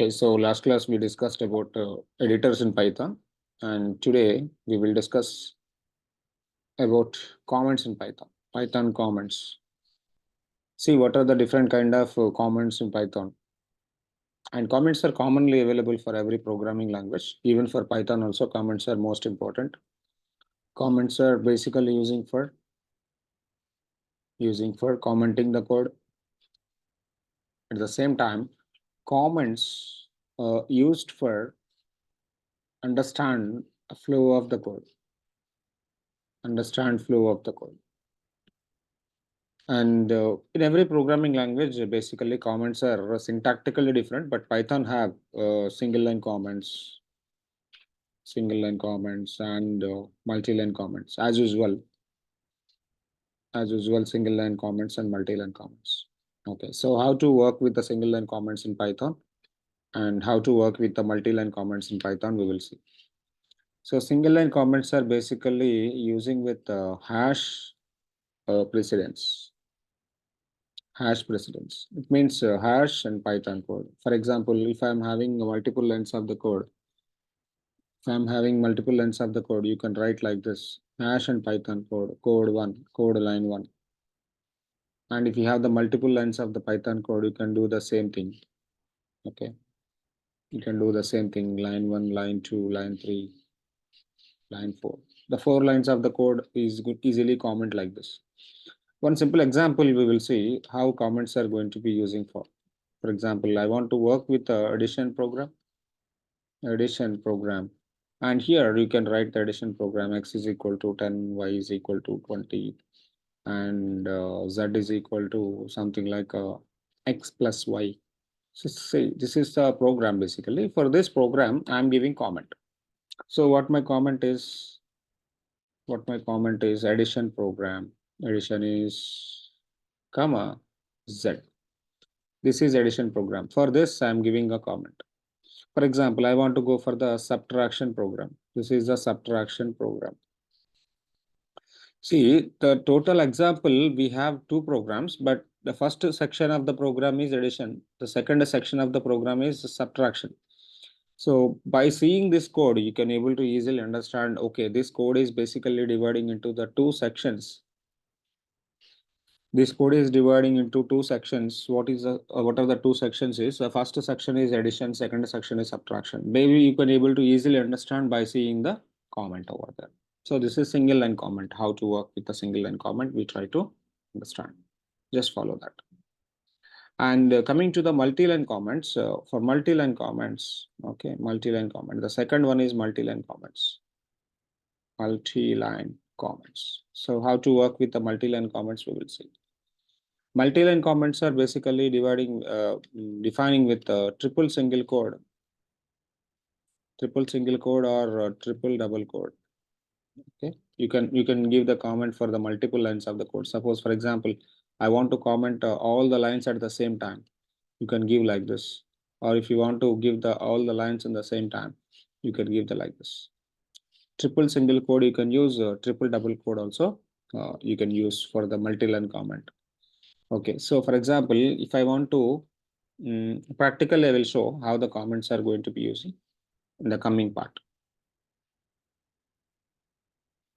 Okay, so last class we discussed about editors in Python, and today we will discuss about comments in Python. Python comments. See what are the different kind of comments in Python. And comments are commonly available for every programming language. Even for Python also, comments are most important. Comments are basically using for commenting the code. At the same time, comments used for understand a flow of the code. Understand flow of the code. And in every programming language, basically comments are syntactically different, but Python have single line comments, and multi-line comments as usual. Single line comments and multi-line comments. Okay, so how to work with the single line comments in Python and how to work with the multi-line comments in Python, we will see. So single line comments are basically using with hash precedence. Hash precedence. It means hash and Python code. For example, if I'm having multiple lines of the code, you can write like this: hash and Python code, code line 1. And if you have the multiple lines of the Python code, you can do the same thing. Okay. You can do the same thing: line 1, line 2, line 3, line 4. The 4 lines of the code is easily comment like this. One simple example, we will see how comments are going to be using for. For example, I want to work with the addition program. And here you can write the addition program: x is equal to 10, y is equal to 20, and z is equal to something like x plus y. So say this is the program. Basically, for this program, I'm giving comment. So what my comment is addition program. Addition is comma z. This is addition program. For this, I'm giving a comment. For example, I want to go for the subtraction program. This is the subtraction program. See, the total example, we have 2 programs, but the first section of the program is addition. The second section of the program is subtraction. So by seeing this code, you can able to easily understand, okay, this code is basically dividing into the 2 sections. This code is dividing into 2 sections. What are the 2 sections is? The first section is addition, second section is subtraction. Maybe you can able to easily understand by seeing the comment over there. So this is single line comment. How to work with a single line comment, we try to understand. Just follow that. And coming to the multi-line comments, for multi-line comments, okay, multi-line comment. The second one is multi-line comments. Multi-line comments. So how to work with the multi-line comments, we will see. Multi-line comments are basically defining with triple single quote or triple double quote. Okay, you can give the comment for the multiple lines of the code. Suppose, for example, I want to comment all the lines at the same time. You can give like this. Or if you want to give all the lines in the same time, you can give the like this. Triple single quote, you can use triple double quote also. You can use for the multi-line comment. Okay, so for example, if I want to practically, I will show how the comments are going to be using in the coming part.